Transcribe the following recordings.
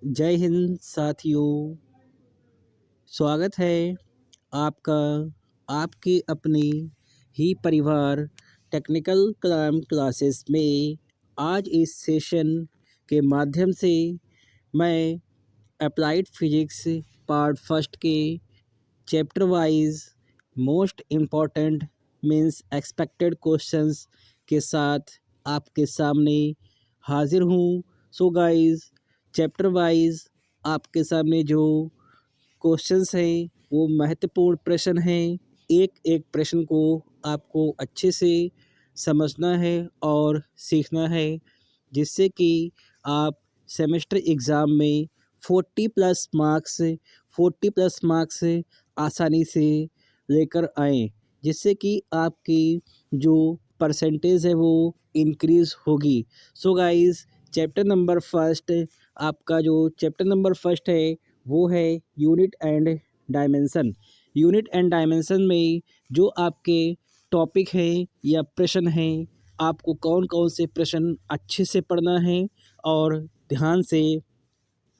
जय हिंद साथियों। स्वागत है आपका आपके अपने ही परिवार टेक्निकल क्लाम क्लासेस में। आज इस सेशन के माध्यम से मैं अप्लाइड फिजिक्स पार्ट फर्स्ट के chapter wise most important means expected questions के साथ आपके सामने हाजिर हूँ। सो गाइस, चैप्टर वाइज आपके सामने जो क्वेश्चंस हैं वो महत्वपूर्ण प्रश्न हैं। एक एक प्रश्न को आपको अच्छे से समझना है और सीखना है, जिससे कि आप सेमेस्टर एग्ज़ाम में 40 प्लस मार्क्स आसानी से लेकर आएँ, जिससे कि आपकी जो परसेंटेज है वो इंक्रीज़ होगी। So guys, chapter number first है वो है unit and dimension. Unit and dimension में जो आपके टॉपिक हैं या प्रश्न हैं, आपको कौन कौन से प्रश्न अच्छे से पढ़ना है और ध्यान से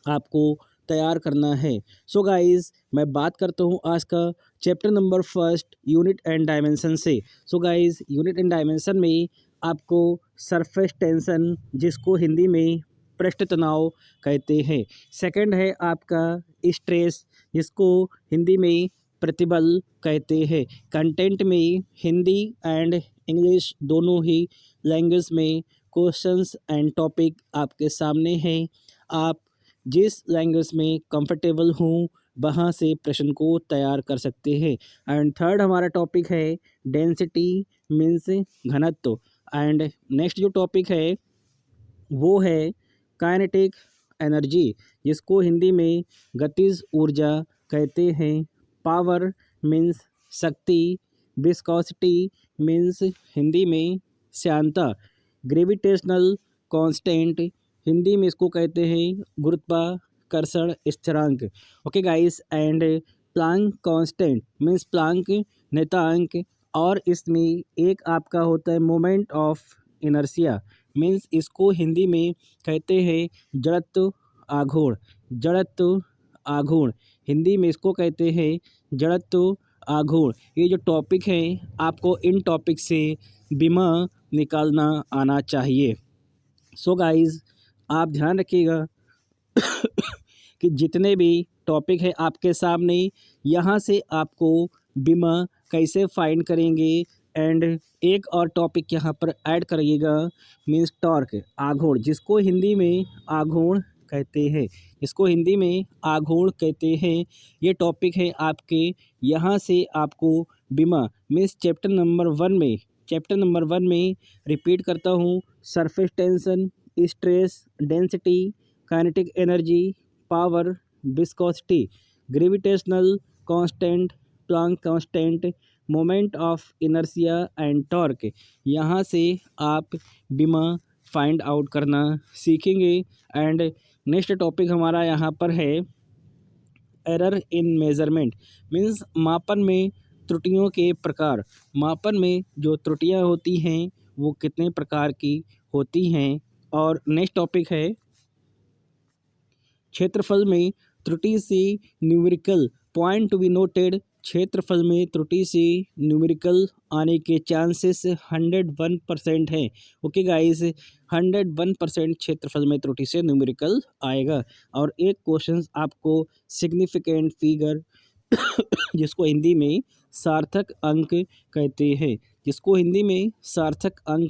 आपको तैयार करना है। सो गाइस, मैं बात करता हूँ आज का chapter number first unit and dimension से। So guys, unit and dimension में आपको सरफेस टेंशन, जिसको हिंदी में पृष्ठ तनाव कहते हैं। सेकंड है आपका स्ट्रेस, जिसको हिंदी में प्रतिबल कहते हैं। कंटेंट में हिंदी एंड इंग्लिश दोनों ही लैंग्वेज में क्वेश्चंस एंड टॉपिक आपके सामने हैं। आप जिस लैंग्वेज में कंफर्टेबल हूँ वहाँ से प्रश्न को तैयार कर सकते हैं। एंड थर्ड हमारा टॉपिक है डेंसिटी मीन्स घनत्व। एंड नेक्स्ट जो टॉपिक है वो है काइनेटिक एनर्जी, जिसको हिंदी में गतिज ऊर्जा कहते हैं। पावर मीन्स शक्ति। विस्कोसिटी मीन्स हिंदी में श्यानता। ग्रेविटेशनल कांस्टेंट, हिंदी में इसको कहते हैं गुरुत्वाकर्षण स्थिरांक। Okay guys, and Planck constant means Planck नियतांक। और इसमें एक आपका होता है मोमेंट ऑफ इनर्शिया, मीन्स इसको हिंदी में कहते हैं जड़त्व आघूर्ण। जड़त्व आघूर्ण, हिंदी में इसको कहते हैं जड़त्व आघूर्ण। ये जो टॉपिक है आपको इन टॉपिक से बीमा निकालना आना चाहिए। सो गाइस, आप ध्यान रखिएगा कि जितने भी टॉपिक है आपके सामने, यहाँ से आपको बीमा कैसे फाइंड करेंगे। एंड एक और टॉपिक यहाँ पर ऐड करिएगा, मीन्स टॉर्क आघूर्ण, जिसको हिंदी में आघूर्ण कहते हैं। इसको हिंदी में आघूर्ण कहते हैं। ये टॉपिक है आपके, यहाँ से आपको बीमा मीन्स चैप्टर नंबर 1 में रिपीट करता हूँ, surface tension, stress, density, kinetic energy, power, viscosity, gravitational constant, Planck constant, moment of inertia and torque. यहाँ से आप बीमा फाइंड आउट करना सीखेंगे। एंड नेक्स्ट टॉपिक हमारा यहाँ पर है एरर इन मेजरमेंट, मीन्स मापन में त्रुटियों के प्रकार। मापन में जो त्रुटियां होती हैं वो कितने प्रकार की होती हैं। और नेक्स्ट टॉपिक है क्षेत्रफल में त्रुटि से numerical point to be noted. क्षेत्रफल में त्रुटि से न्यूमेरिकल आने के चांसेस 101% है। ओके गाइस, 101% क्षेत्रफल में त्रुटि से न्यूमेरिकल आएगा। और एक क्वेश्चन आपको सिग्निफिकेंट फिगर जिसको हिंदी में सार्थक अंक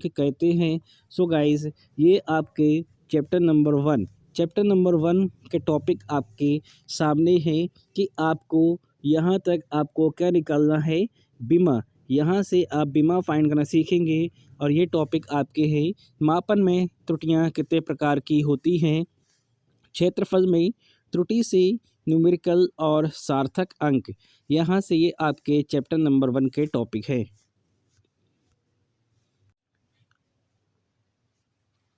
कहते हैं, सो गाइस, ये आपके चैप्टर नंबर 1 के टॉपिक आपके सामने हैं कि आपको यहाँ तक आपको क्या निकालना है, बीमा। यहाँ से आप बीमा फाइंड करना सीखेंगे। और ये टॉपिक आपके हैं मापन में त्रुटियाँ कितने प्रकार की होती हैं, क्षेत्रफल में त्रुटि से न्यूमेरिकल और सार्थक अंक। यहाँ से ये आपके चैप्टर नंबर 1 के टॉपिक है।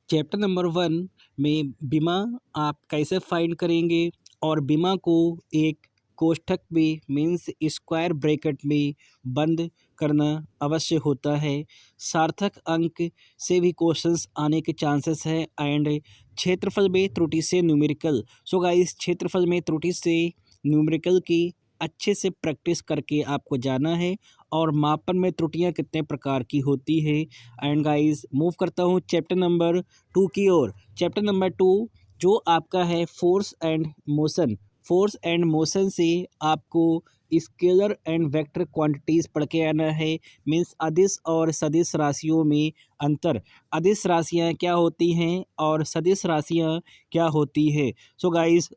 चैप्टर नंबर 1 में बीमा आप कैसे फाइंड करेंगे और बीमा को एक कोष्ठक में मीन्स स्क्वायर ब्रैकेट में बंद करना अवश्य होता है। सार्थक अंक से भी क्वेश्चंस आने के चांसेस है। एंड क्षेत्रफल में त्रुटि से न्यूमेरिकल। सो गाइस, क्षेत्रफल में त्रुटि से न्यूमेरिकल की अच्छे से प्रैक्टिस करके आपको जाना है और मापन में त्रुटियां कितने प्रकार की होती है। एंड गाइस, मूव करता हूँ चैप्टर नंबर 2 की ओर। चैप्टर नंबर 2 जो आपका है force and motion. Force and motion से आपको स्केलर एंड वेक्टर क्वांटिटीज़ पढ़ के आना है। मीन्स अदिश और सदिश राशियों में अंतर। अदिश राशियाँ क्या होती हैं और सदिश राशियाँ क्या होती है। सो गाइस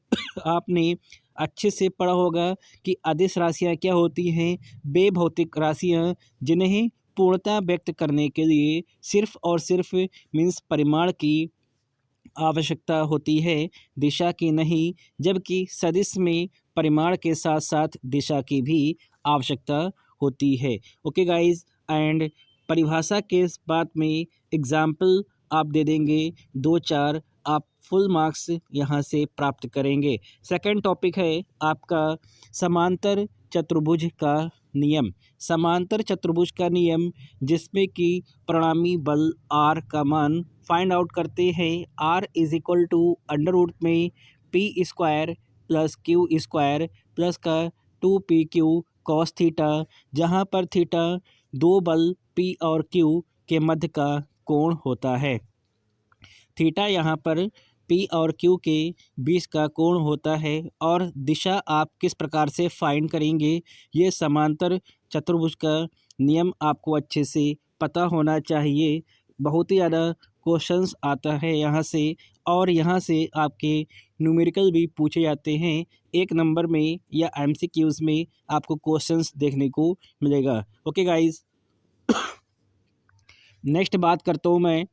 आपने अच्छे से पढ़ा होगा कि अदिश राशियाँ क्या होती हैं। वे भौतिक राशियाँ जिन्हें पूर्णता व्यक्त करने के लिए सिर्फ और सिर्फ मीन्स परिमाण की आवश्यकता होती है, दिशा की नहीं। जबकि सदिश में परिमाण के साथ साथ दिशा की भी आवश्यकता होती है। ओके गाइस, एंड परिभाषा के इस बात में एग्जाम्पल आप दे देंगे 2-4, आप फुल मार्क्स यहाँ से प्राप्त करेंगे। सेकंड टॉपिक है आपका समांतर चतुर्भुज का नियम। समांतर चतुर्भुज का नियम, जिसमें कि परिणामी बल आर का मान फाइंड आउट करते हैं। R is equal to under root में P square plus Q square plus का 2pq कॉस थीटा, जहाँ पर थीटा दो बल पी और क्यू के मध्य का कोण होता है। थीटा यहाँ पर पी और क्यू के बीच का कोण होता है। और दिशा आप किस प्रकार से फाइंड करेंगे, ये समांतर चतुर्भुज का नियम आपको अच्छे से पता होना चाहिए। बहुत ही ज़्यादा क्वेश्चंस आता है यहाँ से, और यहाँ से आपके न्यूमेरिकल भी पूछे जाते हैं। 1 नंबर में या एमसीक्यूज़ में आपको क्वेश्चंस देखने को मिलेगा। ओके गाइज, नेक्स्ट बात करता हूँ मैं।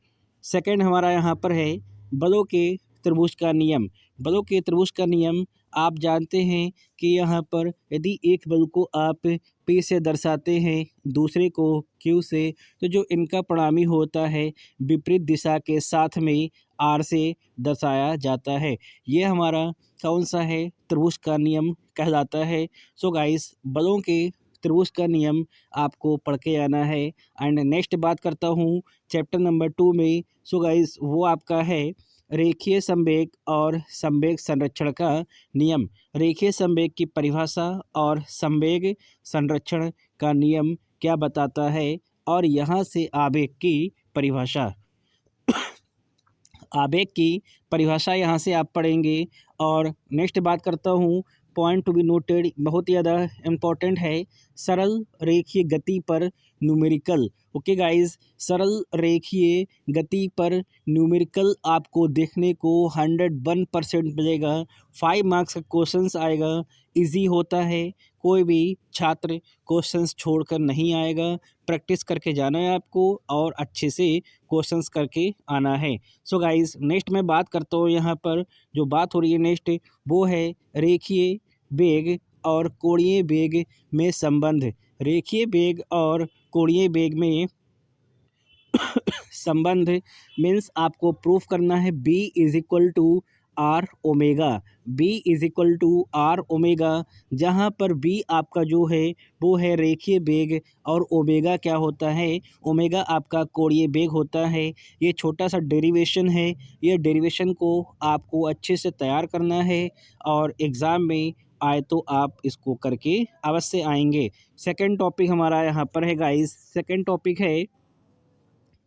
सेकंड हमारा यहाँ पर है बलों के त्रिभुज का नियम। बलों के त्रिभुज का नियम आप जानते हैं कि यहाँ पर यदि एक बल को आप P से दर्शाते हैं, दूसरे को Q से, तो जो इनका परिणामी होता है विपरीत दिशा के साथ में R से दर्शाया जाता है। ये हमारा कौन सा है, त्रिभुज का नियम कहलाता है। सो गाइस, बलों के त्रिभुज का नियम आपको पढ़ के आना है। एंड नेक्स्ट बात करता हूँ चैप्टर नंबर 2 में। सो गाइस, वो आपका है रेखीय संवेग और संवेग संरक्षण का नियम। रेखीय संवेग की परिभाषा और संवेग संरक्षण का नियम क्या बताता है, और यहाँ से आवेग की परिभाषा। आवेग की परिभाषा यहाँ से आप पढ़ेंगे। और नेक्स्ट बात करता हूँ, पॉइंट टू बी नोटेड, बहुत ही ज़्यादा इम्पोर्टेंट है, सरल रेखीय गति पर न्यूमेरिकल। ओके गाइस, सरल रेखीय गति पर न्यूमेरिकल आपको देखने को 101% मिलेगा। 5 मार्क्स का क्वेश्चंस आएगा, इजी होता है, कोई भी छात्र क्वेश्चंस छोड़कर नहीं आएगा। प्रैक्टिस करके जाना है आपको और अच्छे से क्वेश्चंस करके आना है। सो गाइस, नेक्स्ट मैं बात करता हूँ, यहाँ पर जो बात हो रही है नेक्स्ट, वो है रेखीय वेग और कोणीय वेग में संबंध। रेखीय वेग और कोणीय वेग में संबंध मीन्स आपको प्रूफ करना है B is equal to R omega. B is equal to R omega, जहाँ पर बी आपका जो है वो है रेखीय वेग और ओमेगा क्या होता है, ओमेगा आपका कोणीय वेग होता है। ये छोटा सा डेरिवेशन है, ये डेरिवेशन को आपको अच्छे से तैयार करना है और एग्ज़ाम में आए तो आप इसको करके अवश्य आएंगे। सेकंड टॉपिक हमारा यहाँ पर है गाइस। सेकंड टॉपिक है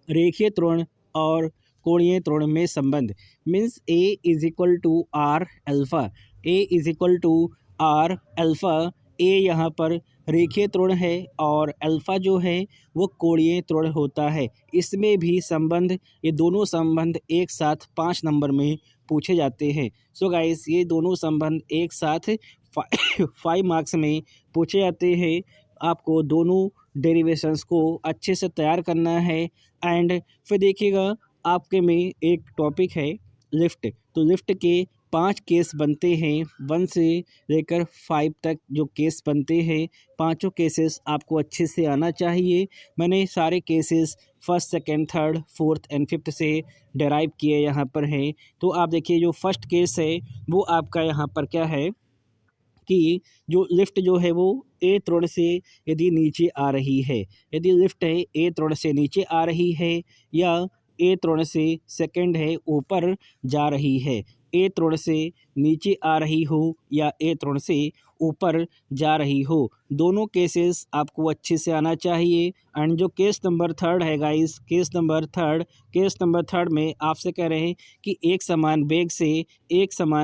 रेखीय त्वरण और कोणीय त्वरण में संबंध। Means A is equal to R alpha. A is equal to R alpha. A यहाँ पर रेखीय त्वरण है और अल्फ़ा जो है वो कोणीय त्वरण होता है। इसमें भी संबंध, ये दोनों संबंध एक साथ 5 नंबर में पूछे जाते हैं। सो गाइस, ये दोनों संबंध एक साथ 5 मार्क्स में पूछे जाते हैं। आपको दोनों डेरिवेशंस को अच्छे से तैयार करना है। एंड फिर देखिएगा, आपके में एक टॉपिक है लिफ्ट। तो लिफ्ट के 5 केस बनते हैं, 1 से लेकर 5 तक जो केस बनते हैं, पांचों केसेस आपको अच्छे से आना चाहिए। मैंने सारे cases first, second, third, fourth and fifth से डेराइव किए यहाँ पर हैं। तो आप देखिए, जो फर्स्ट केस है वो आपका यहाँ पर क्या है कि जो लिफ्ट जो है वो ए त्रिकोण से यदि नीचे आ रही है, यदि लिफ्ट है ए त्रिकोण से नीचे आ रही है या ए त्रिकोण से सेकंड है ऊपर जा रही है, ए त्रिकोण से नीचे आ रही हो या ए त्रिकोण से ऊपर जा रही हो, दोनों केसेस आपको अच्छे से आना चाहिए। एंड जो केस नंबर थर्ड है गाइस, केस नंबर थर्ड में आपसे कह रहे हैं कि एक समान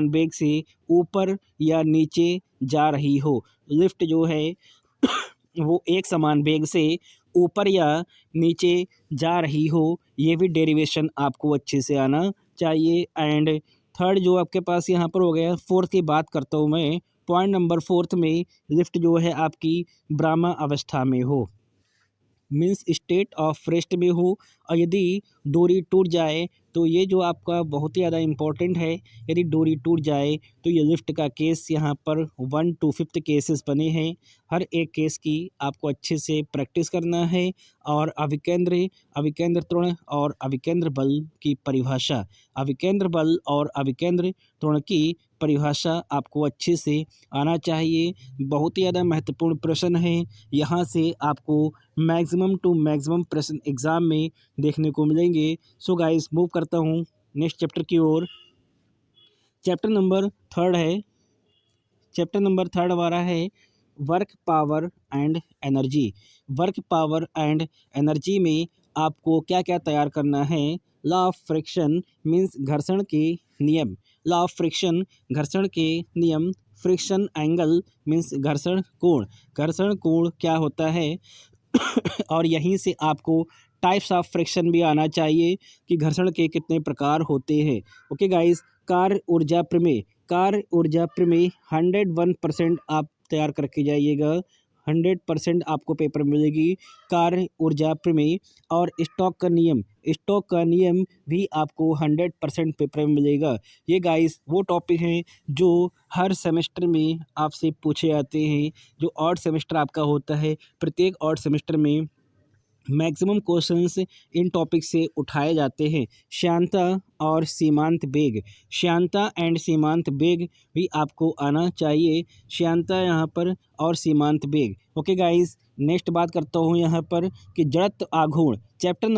वेग से ऊपर या नीचे जा रही हो, लिफ्ट जो है वो एक समान वेग से ऊपर या नीचे जा रही हो, ये भी डेरिवेशन आपको अच्छे से आना चाहिए। एंड थर्ड जो आपके पास यहाँ पर हो गया, फोर्थ की बात करता हूँ मैं। पॉइंट नंबर फोर्थ में लिफ्ट जो है आपकी ब्राह्मा अवस्था में हो, मीन्स स्टेट ऑफ रेस्ट में हो, और यदि डोरी टूट जाए तो ये जो आपका बहुत ही ज़्यादा इम्पोर्टेंट है, यदि डोरी टूट जाए तो ये लिफ्ट का केस यहाँ पर 1 to 5 केसेस बने हैं। हर एक केस की आपको अच्छे से प्रैक्टिस करना है। और अभिकेंद्र त्वरण और अभिकेंद्र बल की परिभाषा, अभिकेंद्र बल और अभिकेंद्र त्वरण की परिभाषा आपको अच्छे से आना चाहिए। बहुत ही ज़्यादा महत्वपूर्ण प्रश्न है, यहाँ से आपको मैक्सिमम टू मैक्सिमम प्रश्न एग्ज़ाम में देखने को मिलेंगे। सो गाइस, मूव करता हूँ नेक्स्ट चैप्टर की ओर। चैप्टर नंबर थर्ड हमारा है work power and energy. Work power and energy में आपको क्या क्या तैयार करना है। लॉ ऑफ फ्रिक्शन मीन्स घर्षण के नियम, लॉ ऑफ फ्रिक्शन घर्षण के नियम, फ्रिक्शन एंगल मीन्स घर्षण कोण क्या होता है और यहीं से आपको टाइप्स ऑफ फ्रिक्शन भी आना चाहिए कि घर्षण के कितने प्रकार होते हैं। ओके गाइस, कार्य ऊर्जा प्रमेय 101% आप तैयार करके जाइएगा, 100% आपको पेपर मिलेगी कार्य ऊर्जा प्रमेय। और स्टॉक का नियम भी आपको 100% पेपर में मिलेगा। ये गाइस वो टॉपिक हैं जो हर सेमेस्टर में आपसे पूछे जाते हैं। जो ऑड सेमेस्टर आपका होता है, प्रत्येक ऑड सेमेस्टर में मैक्सिमम क्वेश्चंस इन टॉपिक से उठाए जाते हैं। श्यानता एंड सीमांत वेग भी आपको आना चाहिए, श्यानता यहाँ पर और सीमांत वेग। ओके गाइस, नेक्स्ट बात करता हूँ यहाँ पर कि जड़त्व आघूर्ण। चैप्टर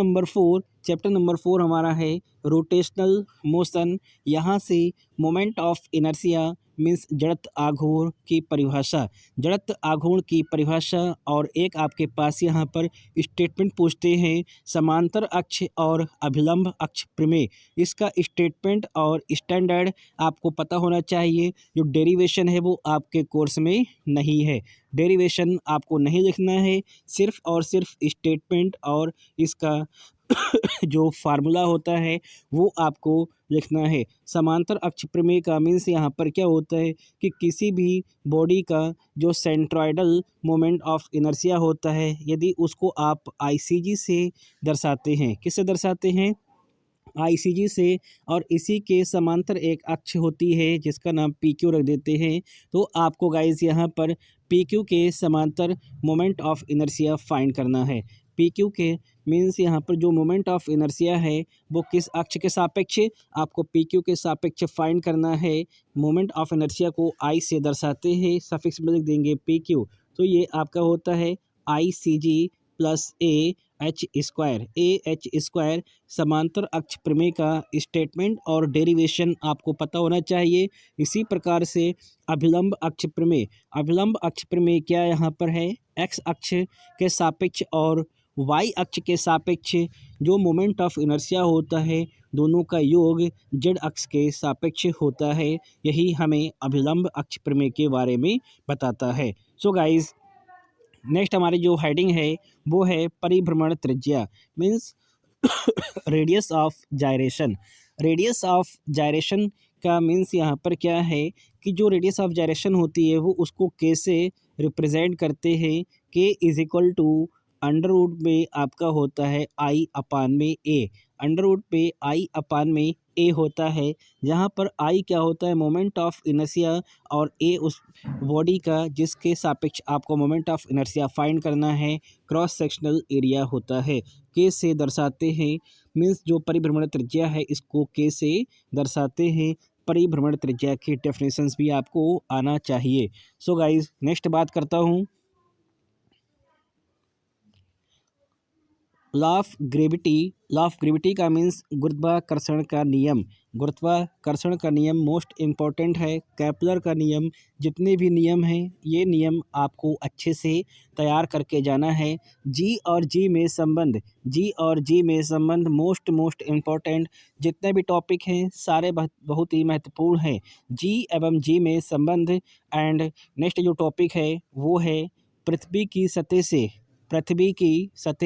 नंबर 4 हमारा है रोटेशनल मोशन। यहाँ से मोमेंट ऑफ इनर्शिया मीन्स जड़त्व आघूर्ण की परिभाषा। और एक आपके पास यहाँ पर स्टेटमेंट पूछते हैं समांतर अक्ष और अभिलंब अक्ष प्रमेय। इसका स्टेटमेंट और स्टैंडर्ड आपको पता होना चाहिए। जो डेरिवेशन है वो आपके कोर्स में नहीं है, डेरिवेशन आपको नहीं लिखना है, सिर्फ और सिर्फ स्टेटमेंट और इसका जो फार्मूला होता है वो आपको लिखना है। समांतर अक्ष प्रमेय का मीन्स यहाँ पर क्या होता है कि किसी भी बॉडी का जो सेंट्रॉयडल मोमेंट ऑफ इनर्शिया होता है, यदि उसको आप आईसीजी से दर्शाते हैं, किससे दर्शाते हैं, आईसीजी से, और इसी के समांतर एक अक्ष होती है जिसका नाम पीक्यू रख देते हैं, तो आपको गाइज यहाँ पर पीक्यू के समांतर मोमेंट ऑफ इनर्शिया फाइंड करना है। पीक्यू के मीन्स यहाँ पर जो मोमेंट ऑफ इनर्शिया है वो किस अक्ष के सापेक्ष, आपको पीक्यू के सापेक्ष फाइंड करना है। मोमेंट ऑफ इनर्शिया को आई से दर्शाते हैं, सफिक्स में लिख देंगे पीक्यू, तो ये आपका होता है ICG plus A H square. समांतर अक्ष प्रमेय का स्टेटमेंट और डेरिवेशन आपको पता होना चाहिए। इसी प्रकार से अभिलंब अक्ष प्रमेय क्या यहाँ पर है, एक्स अक्ष के सापेक्ष और वाई अक्ष के सापेक्ष जो मोमेंट ऑफ इनर्शिया होता है दोनों का योग जेड अक्ष के सापेक्ष होता है। यही हमें अभिलंब अक्ष प्रमेय के बारे में बताता है। सो गाइज, नेक्स्ट हमारी जो हेडिंग है वो है परिभ्रमण त्रिज्या मीन्स रेडियस ऑफ जायरेशन का मीन्स यहाँ पर क्या है कि जो रेडियस ऑफ जायरेशन होती है वो उसको कैसे रिप्रेजेंट करते हैं। K is equal to under root में आपका होता है आई अपान में ए, अंडर रूट पे आई अपान में ए होता है, जहाँ पर आई क्या होता है मोमेंट ऑफ इनर्शिया और ए उस बॉडी का जिसके सापेक्ष आपको मोमेंट ऑफ इनर्शिया फाइंड करना है, क्रॉस सेक्शनल एरिया होता है। के से दर्शाते हैं मीन्स जो परिभ्रमण त्रिज्या है इसको के से दर्शाते हैं। परिभ्रमण त्रिज्या की डेफिनेशंस भी आपको आना चाहिए। सो गाइस नेक्स्ट बात करता हूँ लॉ ऑफ ग्रेविटी का मीन्स गुरुत्वाकर्षण का नियम। गुरुत्वाकर्षण का नियम मोस्ट इम्पॉर्टेंट है। केपलर का नियम, जितने भी नियम हैं ये नियम आपको अच्छे से तैयार करके जाना है। जी और जी में संबंध मोस्ट इम्पॉर्टेंट। जितने भी टॉपिक हैं सारे बहुत ही महत्वपूर्ण हैं। जी एवं जी में संबंध। एंड नेक्स्ट जो टॉपिक है वो है पृथ्वी की सतह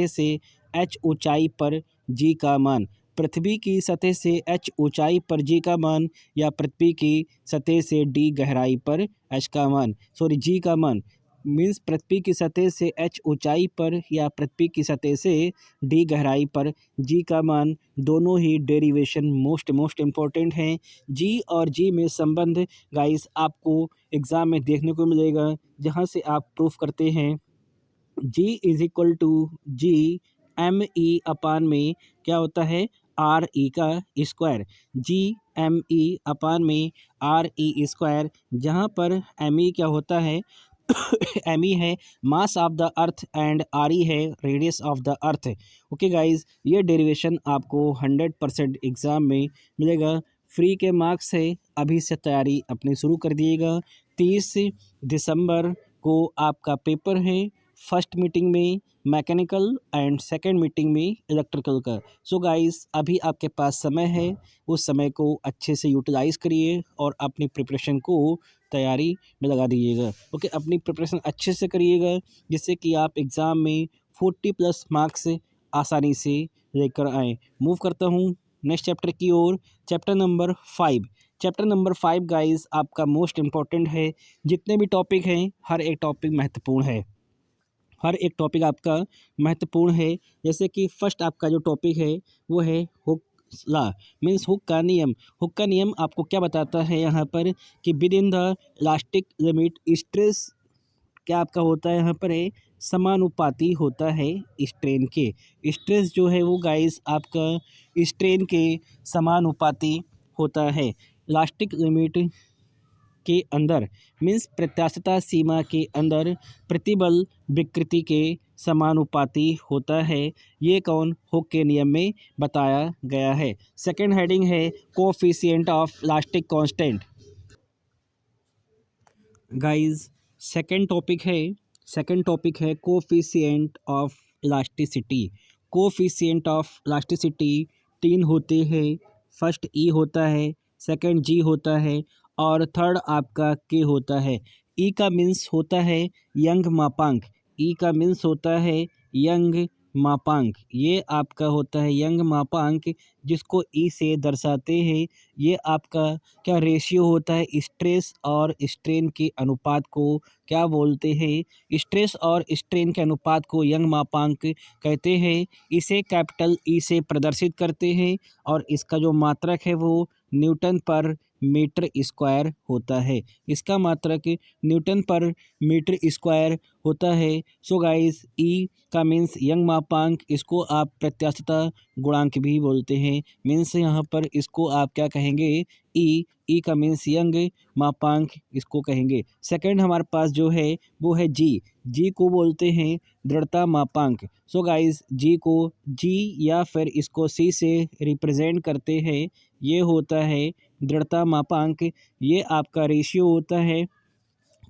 से एच ऊंचाई पर जी का मान। पृथ्वी की सतह से एच ऊंचाई पर जी का मान या पृथ्वी की सतह से डी गहराई पर एच का मान, सॉरी जी का मान। मीन्स पृथ्वी की सतह से एच ऊंचाई पर या पृथ्वी की सतह से डी गहराई पर जी का मान, दोनों ही डेरिवेशन मोस्ट इम्पोर्टेंट हैं। जी और जी में संबंध गाइस आपको एग्ज़ाम में देखने को मिलेगा, जहाँ से आप प्रूफ करते हैं G is equal to G M E upon में क्या होता है आर ई का स्क्वायर। जी एम ई अपान में आर ई स्क्वायर, जहाँ पर एम ई क्या होता है एम ई है mass of the earth and R E है radius of the earth. Okay guys, ये डेरिवेशन आपको 100% एग्ज़ाम में मिलेगा। फ्री के मार्क्स है, अभी से तैयारी अपनी शुरू कर दिएगा। 30 दिसंबर को आपका पेपर है। फर्स्ट मीटिंग में मैकेनिकल एंड सेकंड मीटिंग में इलेक्ट्रिकल का। सो गाइस अभी आपके पास समय है, उस समय को अच्छे से यूटिलाइज़ करिए और अपनी प्रिपरेशन को तैयारी में लगा दीजिएगा। ओके, अपनी प्रिपरेशन अच्छे से करिएगा जिससे कि आप एग्ज़ाम में 40+ मार्क्स आसानी से लेकर आएँ। मूव करता हूँ नेक्स्ट चैप्टर की ओर। चैप्टर नंबर 5 गाइस आपका मोस्ट इम्पॉर्टेंट है। जितने भी टॉपिक हैं हर एक टॉपिक महत्वपूर्ण है, हर एक टॉपिक आपका महत्वपूर्ण है। जैसे कि फर्स्ट आपका जो टॉपिक है वो है हुक लॉ, मीन्स हुक का नियम आपको क्या बताता है यहाँ पर कि with in the elastic limit stress क्या आपका होता है यहाँ पर है समानुपाती होता है स्ट्रेन के। स्ट्रेस जो है वो गाइस आपका स्ट्रेन के समानुपाती होता है। इलास्टिक लिमिट के अंदर मीन्स प्रत्यास्थता सीमा के अंदर प्रतिबल विकृति के समानुपाती होता है। ये कौन हुक के नियम में बताया गया है। सेकंड हेडिंग है coefficient of elastic constant. Guys second topic है coefficient of elasticity. Coefficient of elasticity 3 होते हैं। फर्स्ट ई होता है, सेकंड जी होता है और थर्ड आपका के होता है। ई का मीन्स होता है यंग मापांक। ई का मीन्स होता है यंग मापांक। ये आपका होता है यंग मापांक, जिसको ई से दर्शाते हैं। ये आपका क्या रेशियो होता है स्ट्रेस और स्ट्रेन के अनुपात को क्या बोलते हैं। स्ट्रेस और स्ट्रेन के अनुपात को यंग मापांक कहते हैं। इसे कैपिटल ई से प्रदर्शित करते हैं और इसका जो मात्रक है वो न्यूटन पर मीटर स्क्वायर होता है। इसका मात्रक न्यूटन पर मीटर स्क्वायर होता है। सो गाइस ई का मीन्स यंग मापांक, इसको आप प्रत्यास्थता गुणांक भी बोलते हैं। मीन्स यहाँ पर इसको आप क्या कहेंगे ई का मीन्स यंग मापांक इसको कहेंगे। सेकंड हमारे पास जो है वो है जी को बोलते हैं दृढ़ता मापांक। सो गाइस जी को जी या फिर इसको सी से रिप्रेजेंट करते हैं। ये होता है दृढ़ता मापांक। ये आपका रेशियो होता है,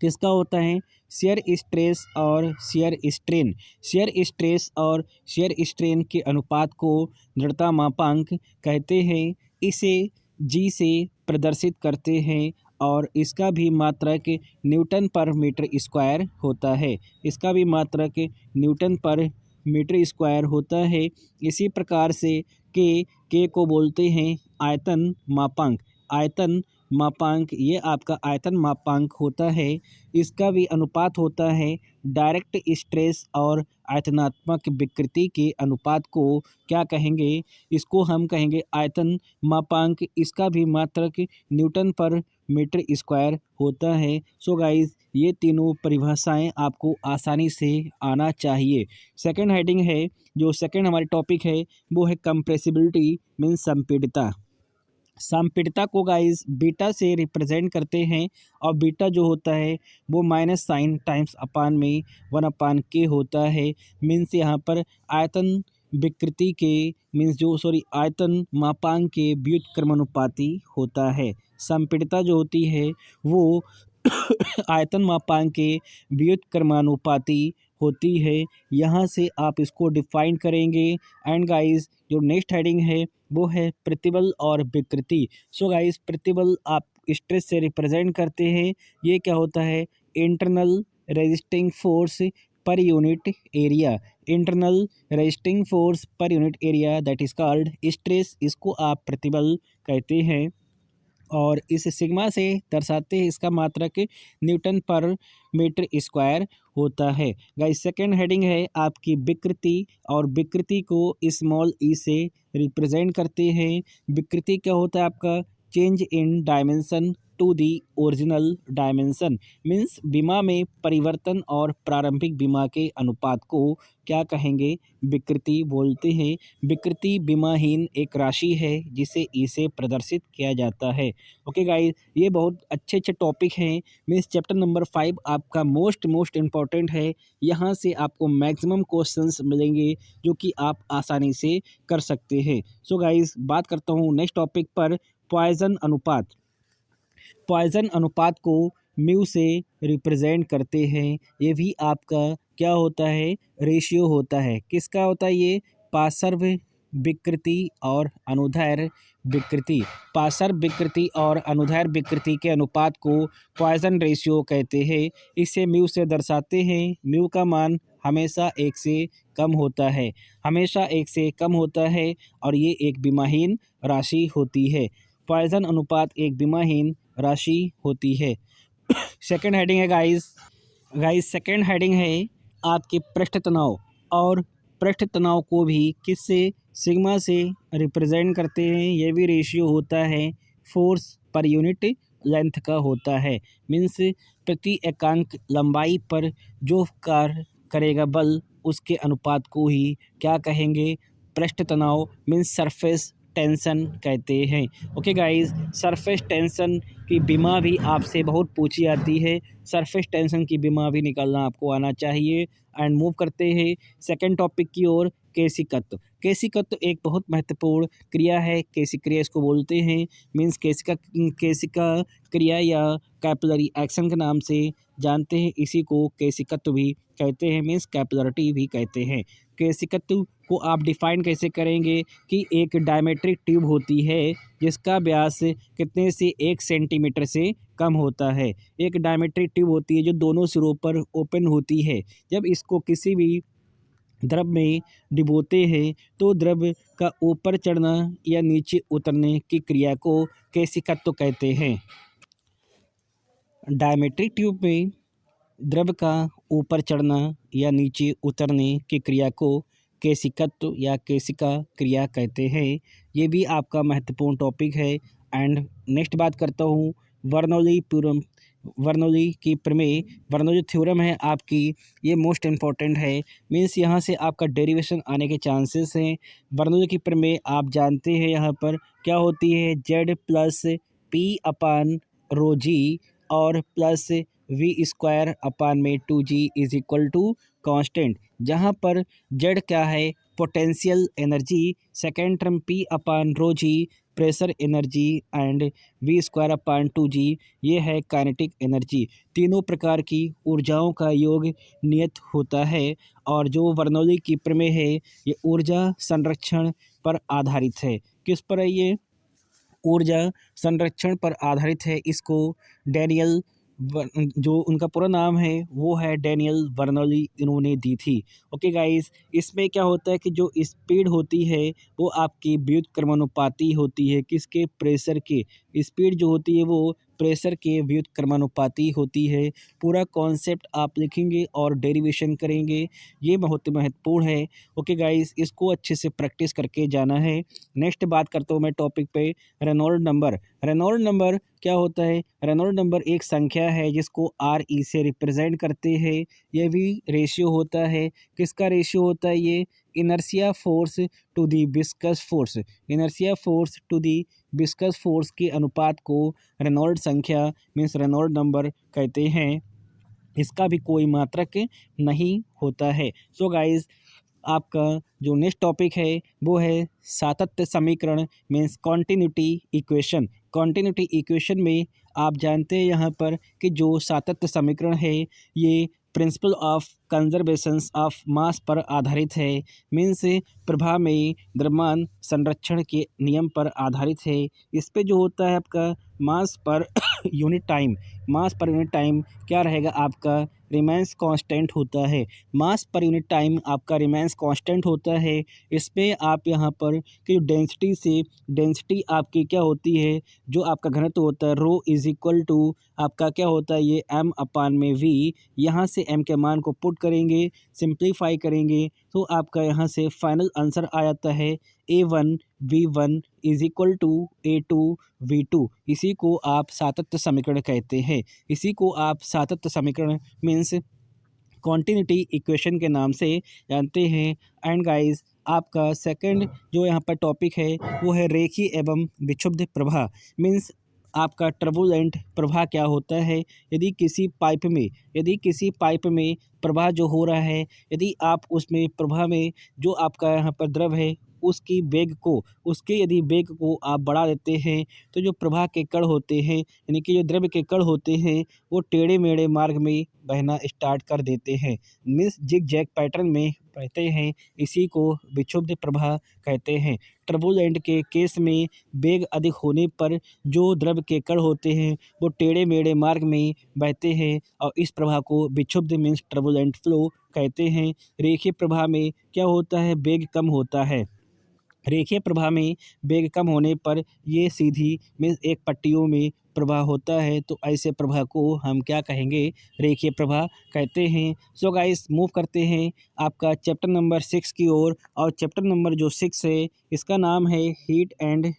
किसका होता है शेयर स्ट्रेस और शेयर स्ट्रेन। शेयर स्ट्रेस और शेयर स्ट्रेन के अनुपात को दृढ़ता मापांक कहते हैं। इसे जी से प्रदर्शित करते हैं और इसका भी मात्रक न्यूटन पर मीटर स्क्वायर होता है। इसका भी मात्रक न्यूटन पर मीटर स्क्वायर होता है। इसी प्रकार से के को बोलते हैं आयतन मापांक। आयतन मापांक ये आपका आयतन मापांक होता है। इसका भी अनुपात होता है डायरेक्ट स्ट्रेस और आयतनात्मक विकृति के अनुपात को क्या कहेंगे, इसको हम कहेंगे आयतन मापांक। इसका भी मात्रक न्यूटन पर मीटर स्क्वायर होता है। सो गाइस ये तीनों परिभाषाएं आपको आसानी से आना चाहिए। सेकंड हेडिंग है, जो सेकंड हमारी टॉपिक है वो है कंप्रेसिबिलिटी मीन्स संपीड़ितता। संपीड़िता को गाइस बीटा से रिप्रेजेंट करते हैं और बीटा जो होता है वो माइनस साइन टाइम्स अपान में 1/k होता है। मीन्स यहाँ पर आयतन विकृति के मीन्स जो आयतन मापांक के व्युत्क्रमानुपाती होता है। संपीड़िता जो होती है वो आयतन मापांक के व्युत्क्रमानुपाती होती है। यहाँ से आप इसको डिफाइन करेंगे। एंड गाइस जो नेक्स्ट हेडिंग है वो है प्रतिबल और विकृति। सो गाइस प्रतिबल आप स्ट्रेस से रिप्रेजेंट करते हैं। ये क्या होता है? Internal resisting force per unit area. Internal resisting force per unit area that is called stress, इसको आप प्रतिबल कहते हैं। और इस सिग्मा से दर्शाते हैं, इसका मात्रक न्यूटन पर मीटर स्क्वायर होता है। गाइस सेकेंड हेडिंग है आपकी विकृति, और विकृति को स्मॉल ई से रिप्रेजेंट करते हैं। विकृति क्या होता है आपका? Change in dimension to the original dimension. Means विमा में परिवर्तन और प्रारंभिक विमा के अनुपात को क्या कहेंगे? विकृति बोलते हैं। विकृति विमाहीन एक राशि है जिसे ई से प्रदर्शित किया जाता है। ओके गाइस, ये बहुत अच्छे अच्छे टॉपिक हैं। मीन्स चैप्टर नंबर 5 आपका मोस्ट इम्पॉर्टेंट है। यहाँ से आपको मैक्सिमम क्वेश्चंस मिलेंगे जो कि आप आसानी से कर सकते हैं। सो गाइस, बात करता हूँ नेक्स्ट टॉपिक पर, पॉइजन अनुपात। पॉइजन अनुपात को म्यू से रिप्रेजेंट करते हैं। ये भी आपका क्या होता है? रेशियो होता है। किसका होता है ये? पार्श्व विकृति और अनुदैर्ध्य विकृति। पार्श्व विकृति और अनुदैर्ध्य विकृति के अनुपात को पॉइजन रेशियो कहते हैं। इसे म्यू से दर्शाते हैं। म्यू का मान हमेशा 1 से कम होता है, हमेशा 1 से कम होता है, और ये एक विमाहीन राशि होती है। पॉइजन अनुपात एक विमाहीन राशि होती है। सेकंड हेडिंग है गाइस सेकंड हेडिंग है आपके पृष्ठ तनाव, और पृष्ठ तनाव को भी किससे? सिग्मा से रिप्रेजेंट करते हैं। ये भी रेशियो होता है फोर्स पर यूनिट लेंथ का होता है। मीन्स प्रति एकांक लंबाई पर जो कार्य करेगा बल, उसके अनुपात को ही क्या कहेंगे? पृष्ठ तनाव मीन्स सरफेस टेंशन कहते हैं। ओके गाइस, सरफेस टेंशन की बीमा भी आपसे बहुत पूछी जाती है। सरफेस टेंशन की बीमा भी निकालना आपको आना चाहिए। एंड मूव करते हैं सेकंड टॉपिक की ओर, केशिकत्व। केशिकत्व एक बहुत महत्वपूर्ण क्रिया है। केशिक क्रिया इसको बोलते हैं। मीन्स केशिका क्रिया या कैपिलरी एक्शन के नाम से जानते हैं। इसी को केशिकत्व भी कहते हैं, मीन्स कैपिलरिटी भी कहते हैं। केशिकत्व को आप डिफाइन कैसे करेंगे कि एक डायमेट्रिक ट्यूब होती है जिसका व्यास कितने से 1 सेंटीमीटर से कम होता है। एक डायमेट्रिक ट्यूब होती है जो दोनों सिरों पर ओपन होती है। जब इसको किसी भी द्रव में डिबोते हैं तो द्रव का ऊपर चढ़ना या नीचे उतरने की क्रिया को केशिकत्व कहते हैं। डायमेट्रिक ट्यूब में द्रव का ऊपर चढ़ना या नीचे उतरने की क्रिया को केशिकत्व या केशिका क्रिया कहते हैं। ये भी आपका महत्वपूर्ण टॉपिक है। एंड नेक्स्ट बात करता हूँ बर्नौली की प्रमेय। बर्नौली थ्योरम है आपकी, ये मोस्ट इम्पॉर्टेंट है। मीन्स यहाँ से आपका डेरिवेशन आने के चांसेस हैं। बर्नौली की प्रमेय आप जानते हैं, यहाँ पर क्या होती है? Z plus P upon rho जी और प्लस वी स्क्वायर अपान में 2g is equal to constant, जहाँ पर जेड क्या है? Potential energy, second term P upon rho g pressure energy, and V square upon 2g ये है काइनेटिक एनर्जी। तीनों प्रकार की ऊर्जाओं का योग नियत होता है। और जो बर्नौली की प्रमेय है ये ऊर्जा संरक्षण पर आधारित है। किस पर है ये? ऊर्जा संरक्षण पर आधारित है। इसको डैनियल जो उनका पूरा नाम है वो है डैनियल बर्नौली, इन्होंने दी थी। ओके गाइस, इसमें क्या होता है कि जो स्पीड होती है वो आपकी व्युत्क्रमानुपाती होती है। किसके? प्रेशर के। स्पीड जो होती है वो प्रेशर के व्युत्क्रमानुपाती होती है। पूरा कॉन्सेप्ट आप लिखेंगे और डेरिवेशन करेंगे, ये बहुत महत्वपूर्ण है। ओके गाइस, इसको अच्छे से प्रैक्टिस करके जाना है। नेक्स्ट बात करता हूँ मैं टॉपिक पे रेनॉल्ड नंबर। रेनॉल्ड नंबर क्या होता है? रेनॉल्ड नंबर एक संख्या है जिसको आर ई से रिप्रेजेंट करते हैं। यह भी रेशियो होता है। किसका रेशियो होता है ये? Inertia force to the viscous force. Inertia force to the viscous force के अनुपात को रेनॉल्ड संख्या मीन्स रेनॉल्ड नंबर कहते हैं। इसका भी कोई मात्रक नहीं होता है। सो गाइस, आपका जो नेक्स्ट टॉपिक है वो है सातत्य समीकरण means continuity equation. Continuity equation में आप जानते हैं यहाँ पर कि जो सातत्य समीकरण है ये principle of conservations of mass पर आधारित है। मीन्स प्रभा में द्रव्यमान संरक्षण के नियम पर आधारित है। इस पे जो होता है आपका मास पर यूनिट टाइम, मास पर यूनिट टाइम क्या रहेगा आपका? रिमेंस कांस्टेंट होता है। मास पर यूनिट टाइम आपका रिमेंस कांस्टेंट होता है। इस पे आप यहाँ पर कि डेंसिटी से डेंसिटी आपकी क्या होती है, जो आपका घनत्व होता है रो इज इक्वल टू आपका क्या होता है ये m अपान में v। यहाँ से m के मान को पुट करेंगे, सिंप्लीफाई करेंगे तो आपका यहाँ से फाइनल आंसर आ जाता है a1 v1 is equal to a2 v2। इसी को आप सातत्य समीकरण कहते हैं। इसी को आप सातत्य समीकरण मीन्स कॉन्टिन्यूटी इक्वेशन के नाम से जानते हैं। एंड गाइस, आपका सेकंड जो यहाँ पर टॉपिक है वो है रेखीय एवं विक्षुब्ध प्रवाह। मीन्स आपका टर्बुलेंट प्रवाह क्या होता है? यदि किसी पाइप में प्रवाह जो हो रहा है, यदि आप उसमें प्रवाह में जो आपका यहाँ पर द्रव है उसके यदि वेग को आप बढ़ा देते हैं तो जो प्रवाह के कण होते हैं यानी कि जो द्रव्य के कण होते हैं वो टेढ़े मेढ़े मार्ग में बहना स्टार्ट कर देते हैं। मीन्स जिग जैग पैटर्न में बहते हैं। इसी को विक्षुब्ध प्रवाह कहते हैं। टर्बुलेंट के केस में वेग अधिक होने पर जो द्रव्य के कण होते हैं वो टेढ़े मेढ़े मार्ग में बहते हैं और इस प्रवाह को विक्षुब्ध मीन्स टर्बुलेंट फ्लो कहते हैं। रेखीय प्रवाह में क्या होता है? वेग कम होता है। रेखीय प्रवाह में वेग कम होने पर ये सीधी मीन्स एक पट्टियों में प्रवाह होता है, तो ऐसे प्रवाह को हम क्या कहेंगे? रेखीय प्रवाह कहते हैं। सो गाइस, मूव करते हैं आपका चैप्टर नंबर 6 की ओर। और चैप्टर नंबर जो 6 है इसका नाम है heat and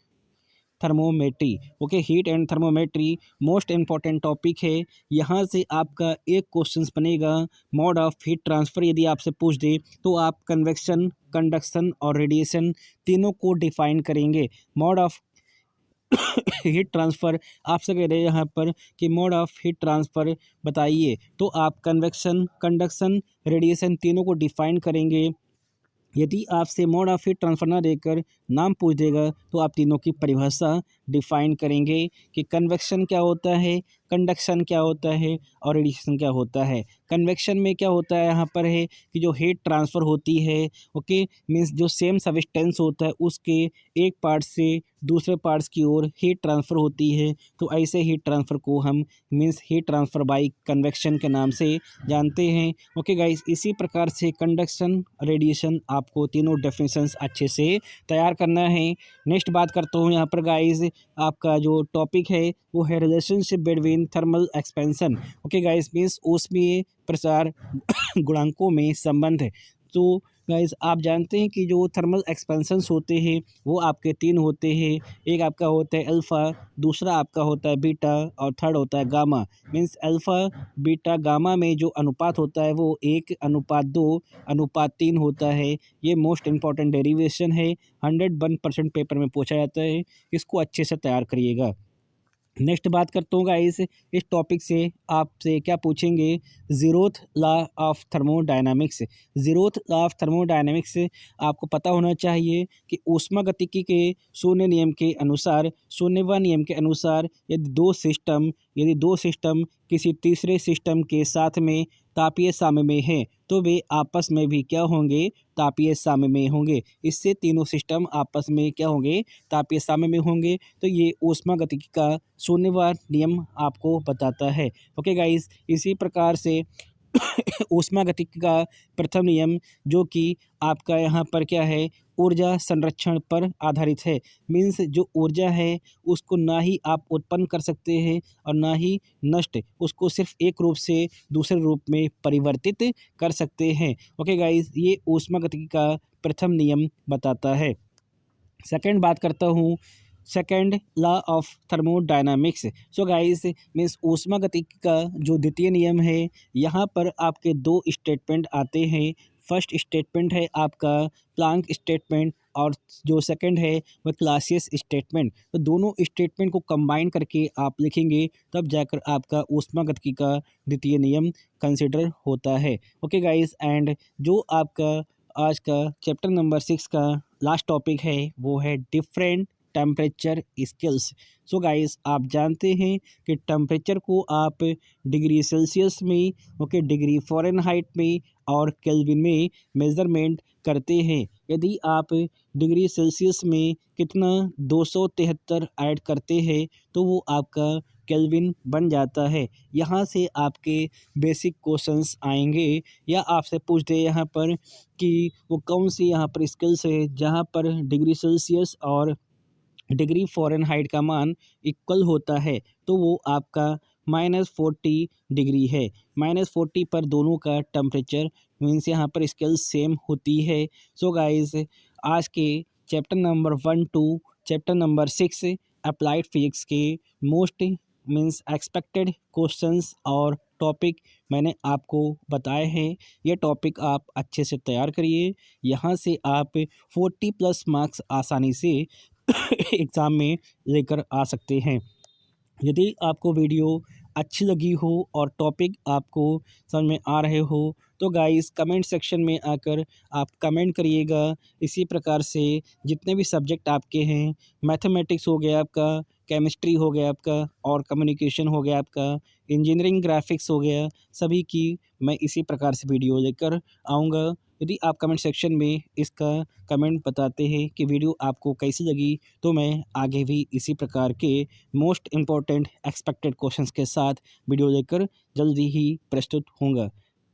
thermometry. Okay, heat and thermometry most important topic है। यहाँ से आपका एक क्वेश्चन बनेगा मोड ऑफ हीट ट्रांसफ़र। यदि आपसे पूछ दे तो आप कन्वेक्शन, कंडक्शन और रेडिएशन तीनों को डिफाइन करेंगे। मोड ऑफ हीट ट्रांसफ़र आपसे कह रहे हैं यहाँ पर कि मोड ऑफ हीट ट्रांसफ़र बताइए, तो आप कन्वेक्शन, कंडक्शन, रेडिएशन तीनों को डिफाइन करेंगे। यदि आपसे मोड ऑफ हीट ट्रांसफर ना देकर नाम पूछ देगा तो आप तीनों की परिभाषा डिफाइन करेंगे कि कन्वेक्शन क्या होता है, कंडक्शन क्या होता है और रेडिएशन क्या होता है। कन्वेक्शन में क्या होता है यहाँ पर है कि जो हीट ट्रांसफ़र होती है, ओके, मीन्स जो सेम सब्सटेंस होता है उसके एक पार्ट से दूसरे पार्ट्स की ओर हीट ट्रांसफ़र होती है, तो ऐसे हीट ट्रांसफ़र को हम means heat transfer bye convection के नाम से जानते हैं। ओके गाइस, इसी प्रकार से कंडक्शन, रेडिएशन आपको तीनों डेफिनेशंस अच्छे से तैयार करना है। नेक्स्ट बात करता हूँ यहाँ पर गाइस, आपका जो टॉपिक है वो है relationship between thermal expansion. Okay guys, means ऊष्मीय प्रसार गुणांकों में संबंध है। तो गाइस, आप जानते हैं कि जो थर्मल एक्सपेंशंस होते हैं वो आपके तीन होते हैं। एक आपका होता है अल्फ़ा, दूसरा आपका होता है बीटा और थर्ड होता है gamma. Means alpha, beta, gamma में जो अनुपात होता है वो 1:2:3 होता है। ये मोस्ट इम्पॉर्टेंट डेरिवेशन है, 101% पेपर में पूछा जाता है। इसको अच्छे से तैयार करिएगा। नेक्स्ट बात करता हूँ गाइस, इस टॉपिक से आपसे क्या पूछेंगे? Zeroth law of thermodynamics. Zeroth law of thermodynamics आपको पता होना चाहिए कि ऊष्मागतिकी के शून्य नियम के अनुसार, शून्यवा नियम के अनुसार यदि दो सिस्टम किसी तीसरे सिस्टम के साथ में तापीय साम्य में है तो वे आपस में भी क्या होंगे? तापीय साम्य में होंगे। इससे तीनों सिस्टम आपस में क्या होंगे? तापीय साम्य में होंगे। तो ये ऊष्मागतिकी का शून्यवा नियम आपको बताता है। ओके गाइस, इसी प्रकार से ऊष्मागतिकी का प्रथम नियम जो कि आपका यहाँ पर क्या है? ऊर्जा संरक्षण पर आधारित है। मीन्स जो ऊर्जा है उसको ना ही आप उत्पन्न कर सकते हैं और ना ही नष्ट, उसको सिर्फ एक रूप से दूसरे रूप में परिवर्तित कर सकते हैं। ओके गाइस, ये ऊष्मागतिकी का प्रथम नियम बताता है। सेकंड बात करता हूँ second law of thermodynamics. So guys means ऊष्मागतिकी का जो द्वितीय नियम है, यहाँ पर आपके दो स्टेटमेंट आते हैं। फर्स्ट स्टेटमेंट है आपका प्लांक स्टेटमेंट और जो सेकंड है वह क्लासियस स्टेटमेंट। तो दोनों स्टेटमेंट को कंबाइन करके आप लिखेंगे, तब जाकर आपका ऊष्मागतिकी का द्वितीय नियम कंसिडर होता है। ओके गाइस, एंड जो आपका आज का चैप्टर नंबर 6 का लास्ट टॉपिक है वो है different temperature scales. So guys आप जानते हैं कि टेम्परेचर को आप डिग्री सेल्सियस में, ओके, डिग्री फ़ारेनहाइट में और केल्विन में मेज़रमेंट करते हैं। यदि आप डिग्री सेल्सियस में कितना 273 ऐड करते हैं तो वो आपका केल्विन बन जाता है। यहाँ से आपके बेसिक क्वेश्चंस आएंगे या आपसे पूछ दे यहाँ पर कि वो कौन सी यहाँ पर स्केल्स है जहाँ पर डिग्री सेल्सियस और डिग्री फ़ारेनहाइट का मान इक्वल होता है, तो वो आपका -40 डिग्री है। -40 पर दोनों का टेम्परेचर मीन्स यहाँ पर स्केल सेम होती है। सो गाइस आज के chapter number 1 to chapter number 6 applied physics के मोस्ट मीन्स एक्सपेक्टेड क्वेश्चंस और टॉपिक मैंने आपको बताए हैं। ये टॉपिक आप अच्छे से तैयार करिए, यहाँ से आप 40+ मार्क्स आसानी से एग्ज़ाम में लेकर आ सकते हैं। यदि आपको वीडियो अच्छी लगी हो और टॉपिक आपको समझ में आ रहे हो तो गाइस कमेंट सेक्शन में आकर आप कमेंट करिएगा। इसी प्रकार से जितने भी सब्जेक्ट आपके हैं, मैथमेटिक्स हो गया आपका, केमिस्ट्री हो गया आपका और कम्युनिकेशन हो गया आपका, इंजीनियरिंग ग्राफिक्स हो गया, सभी की मैं इसी प्रकार से वीडियो लेकर आऊँगा। यदि आप कमेंट सेक्शन में इसका कमेंट बताते हैं कि वीडियो आपको कैसी लगी, तो मैं आगे भी इसी प्रकार के मोस्ट इम्पॉर्टेंट एक्सपेक्टेड क्वेश्चंस के साथ वीडियो लेकर जल्दी ही प्रस्तुत होऊंगा।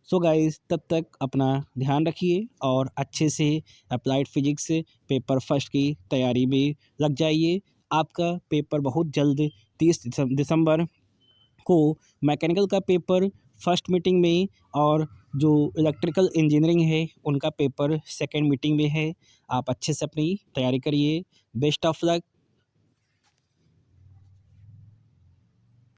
सो गाइस तब तक अपना ध्यान रखिए और अच्छे से अप्लाइड फिजिक्स पेपर फर्स्ट की तैयारी में लग जाइए। आपका पेपर बहुत जल्द 30 दिसंबर को मैकेनिकल का पेपर फर्स्ट मीटिंग में और जो इलेक्ट्रिकल इंजीनियरिंग है उनका पेपर सेकंड मीटिंग में है। आप अच्छे से अपनी तैयारी करिए। Best of luck.